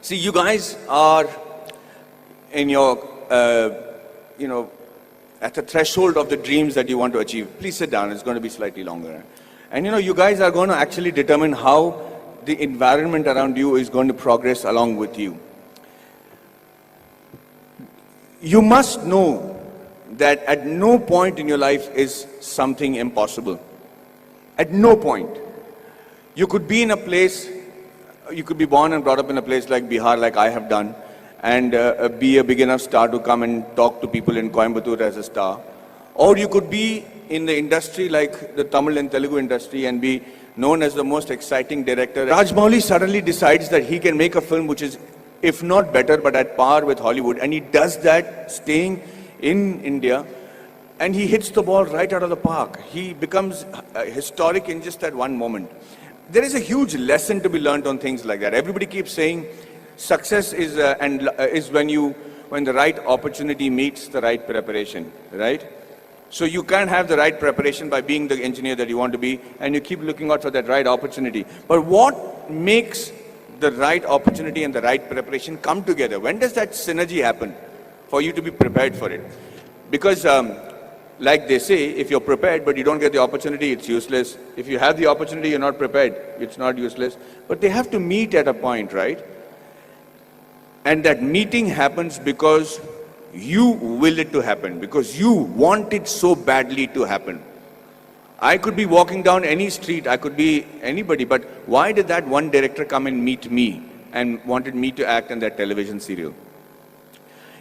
See, you guys are in your, at the threshold of the dreams that you want to achieve. Please sit down, it's going to be slightly longer. And you guys are going to actually determine how the environment around you is going to progress along with you. You must know that at no point in your life is something impossible. At no point. You could be in a place, you could be born and brought up in a place like Bihar, like I have done, and be a big enough star to come and talk to people in Coimbatore as a star. Or you could be in the industry like the Tamil and Telugu industry and be known as the most exciting director. Rajamouli suddenly decides that he can make a film which is, if not better, but at par with Hollywood. And he does that staying in India, and he hits the ball right out of the park. He becomes historic in just that one moment. There is a huge lesson to be learned on things like that. Everybody keeps saying success is when the right opportunity meets the right preparation, right? So you can't have the right preparation by being the engineer that you want to be, and you keep looking out for that right opportunity. But what makes the right opportunity and the right preparation come together? When does that synergy happen for you to be prepared for it? Because like they say, if you're prepared but you don't get the opportunity, it's useless. If you have the opportunity, you're not prepared, it's not useless. But they have to meet at a point, right? And that meeting happens because you will it to happen, because you want it so badly to happen. I could be walking down any street, I could be anybody, but why did that one director come and meet me and wanted me to act in that television serial?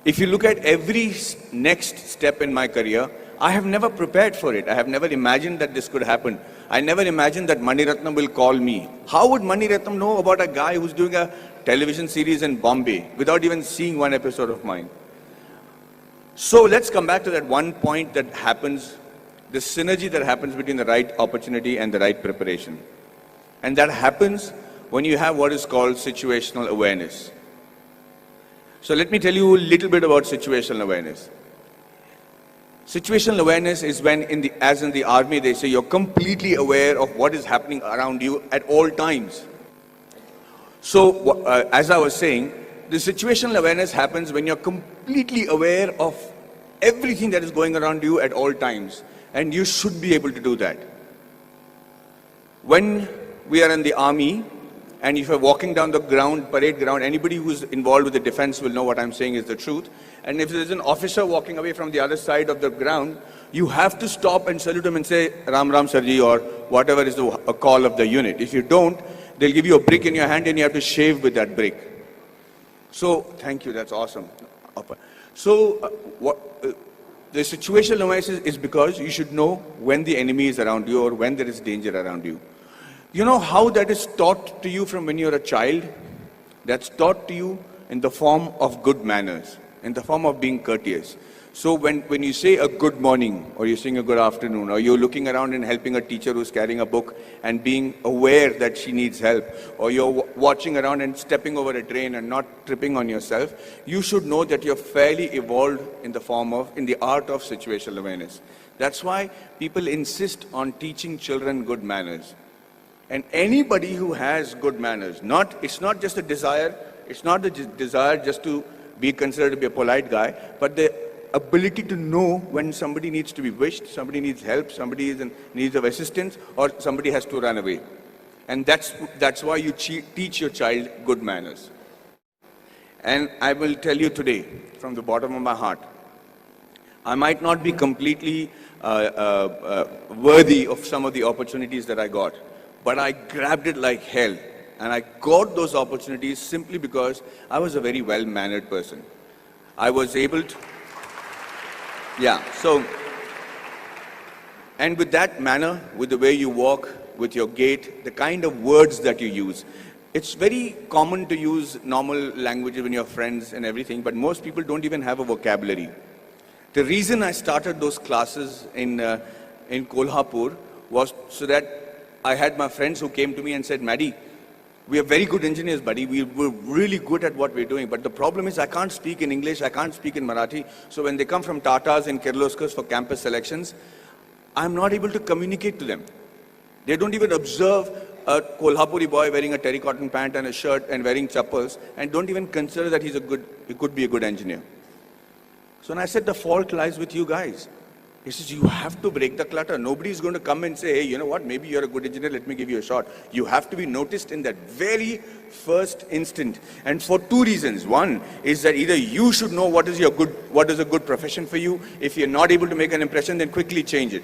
If you look at every next step in my career, I have never prepared for it. I have never imagined that this could happen. I never imagined that Mani Ratnam will call me. How would Mani Ratnam know about a guy who's doing a television series in Bombay without even seeing one episode of mine? So let's come back to that one point that happens, the synergy that happens between the right opportunity and the right preparation. And that happens when you have what is called situational awareness. So let me tell you a little bit about situational awareness. Situational awareness is when, as in the army, they say you're completely aware of what is happening around you at all times. So, as I was saying, the situational awareness happens when you're completely aware of everything that is going around you at all times. And you should be able to do that. When we are in the army, and if you're walking down the ground, parade ground, anybody who's involved with the defense will know what I'm saying is the truth. And if there's an officer walking away from the other side of the ground, you have to stop and salute him and say, Ram Ram Sarji, or whatever is the call of the unit. If you don't, they'll give you a brick in your hand and you have to shave with that brick. So, thank you, that's awesome. So, the situational awareness is because you should know when the enemy is around you or when there is danger around you. You know how that is taught to you from when you're a child? That's taught to you in the form of good manners, in the form of being courteous. So when you say a good morning, or you're saying a good afternoon, or you're looking around and helping a teacher who's carrying a book and being aware that she needs help, or you're watching around and stepping over a drain and not tripping on yourself, you should know that you're fairly evolved in the art of situational awareness. That's why people insist on teaching children good manners. And anybody who has good manners, it's not just a desire, it's not the desire just to be considered to be a polite guy, but the ability to know when somebody needs to be wished, somebody needs help, somebody is in need of assistance, or somebody has to run away. And that's why you teach your child good manners. And I will tell you today, from the bottom of my heart, I might not be completely worthy of some of the opportunities that I got, but I grabbed it like hell. And I got those opportunities simply because I was a very well-mannered person. I was able to, and with that manner, with the way you walk, with your gait, the kind of words that you use. It's very common to use normal language when you're friends and everything, but most people don't even have a vocabulary. The reason I started those classes in Kolhapur was so that I had my friends who came to me and said, Maddie, we are very good engineers, buddy. We're really good at what we're doing. But the problem is I can't speak in English, I can't speak in Marathi. So when they come from Tatas and Kirloskars for campus selections, I'm not able to communicate to them. They don't even observe a Kolhapuri boy wearing a terracotta pant and a shirt and wearing chappals and don't even consider that he could be a good engineer. So when I said the fault lies with you guys. He says, you have to break the clutter. Nobody's going to come and say, hey, you know what, maybe you're a good engineer, let me give you a shot. You have to be noticed in that very first instant. And for two reasons. One is that either you should know what is a good profession for you. If you're not able to make an impression, then quickly change it.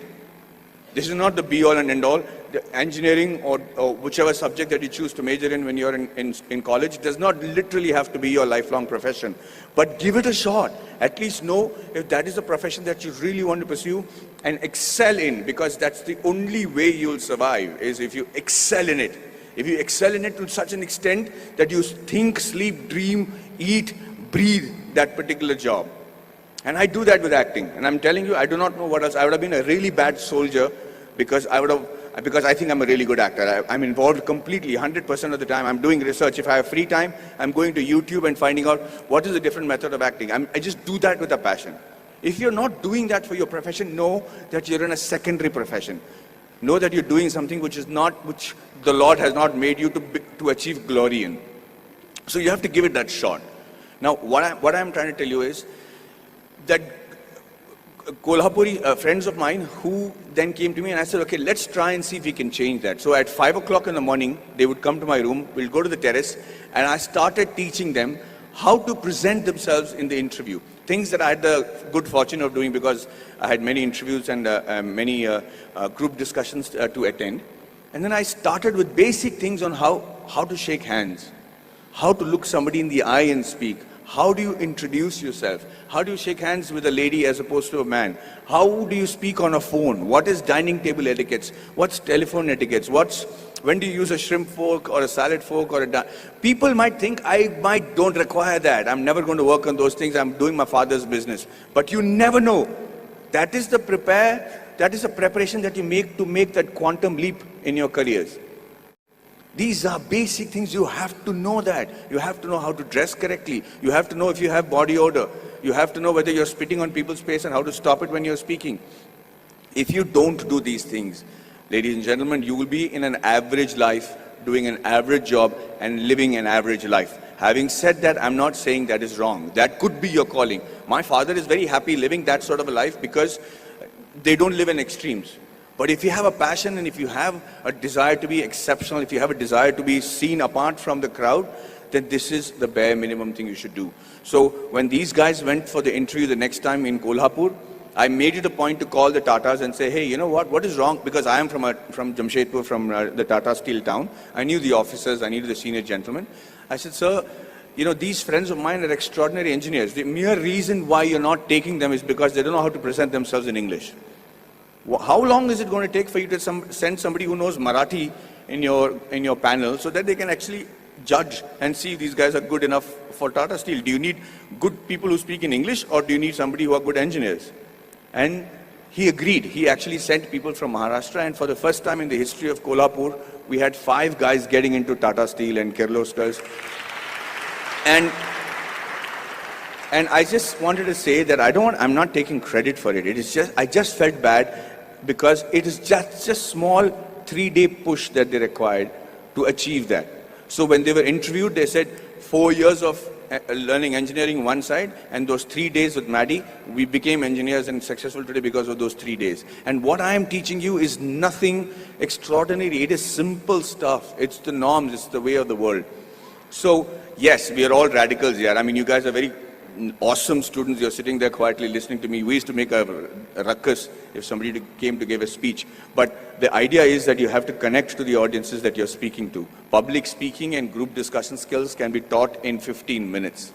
This is not the be-all and end-all. The engineering or whichever subject that you choose to major in when you're in college does not literally have to be your lifelong profession. But give it a shot. At least know if that is a profession that you really want to pursue and excel in, because that's the only way you'll survive, is if you excel in it. If you excel in it to such an extent that you think, sleep, dream, eat, breathe that particular job. And I do that with acting. And I'm telling you, I do not know what else. I would have been a really bad soldier because I think I'm a really good actor. I'm involved completely, 100% of the time. I'm doing research. If I have free time, I'm going to YouTube and finding out what is a different method of acting. I just do that with a passion. If you're not doing that for your profession, know that you're in a secondary profession. Know that you're doing something which the Lord has not made you to achieve glory in. So you have to give it that shot. Now, what I'm trying to tell you is that Kolhapuri friends of mine who then came to me and I said, okay, let's try and see if we can change that. So at 5 o'clock in the morning, they would come to my room, we'll go to the terrace, and I started teaching them how to present themselves in the interview. Things that I had the good fortune of doing because I had many interviews and many group discussions to attend. And then I started with basic things on how to shake hands, how to look somebody in the eye and speak. How do you introduce yourself? How do you shake hands with a lady as opposed to a man? How do you speak on a phone? What is dining table etiquettes? What's telephone etiquettes? When do you use a shrimp fork or a salad fork or people might think I don't require that. I'm never going to work on those things. I'm doing my father's business. But you never know. That is the preparation that you make to make that quantum leap in your careers. These are basic things. You have to know that. You have to know how to dress correctly. You have to know if you have body odor. You have to know whether you're spitting on people's face and how to stop it when you're speaking. If you don't do these things, ladies and gentlemen, you will be in an average life, doing an average job and living an average life. Having said that, I'm not saying that is wrong. That could be your calling. My father is very happy living that sort of a life because they don't live in extremes. But if you have a passion and if you have a desire to be exceptional, if you have a desire to be seen apart from the crowd, then this is the bare minimum thing you should do. So when these guys went for the interview the next time in Kolhapur, I made it a point to call the Tatas and say, hey, you know what is wrong? Because I am from Jamshedpur, from the Tata Steel town. I knew the officers, I knew the senior gentlemen. I said, sir, these friends of mine are extraordinary engineers. The mere reason why you're not taking them is because they don't know how to present themselves in English. How long is it going to take for you to send somebody who knows Marathi in your panel so that they can actually judge and see if these guys are good enough for Tata Steel? Do you need good people who speak in English or do you need somebody who are good engineers? And he agreed. He actually sent people from Maharashtra, and for the first time in the history of Kolhapur, we had 5 guys getting into Tata Steel and Kirloskars. And I just wanted to say that I'm not taking credit for it. I just felt bad because it is just a small 3-day push that they required to achieve that. So when they were interviewed, they said 4 years of learning engineering one side, and those 3 days with Maddie, we became engineers and successful today because of those 3 days. And what I am teaching you is nothing extraordinary. It is simple stuff. It's the norms. It's the way of the world. So yes, we are all radicals here. I mean, you guys are very awesome students. You're sitting there quietly listening to me. We used to make a ruckus if somebody came to give a speech. But the idea is that you have to connect to the audiences that you're speaking to. Public speaking and group discussion skills can be taught in 15 minutes.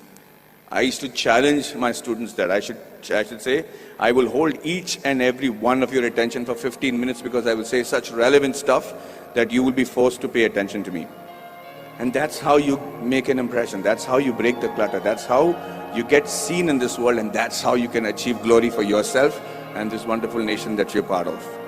I used to challenge my students that I should say, I will hold each and every one of your attention for 15 minutes because I will say such relevant stuff that you will be forced to pay attention to me. And that's how you make an impression. That's how you break the clutter. That's how you get seen in this world, and that's how you can achieve glory for yourself and this wonderful nation that you're part of.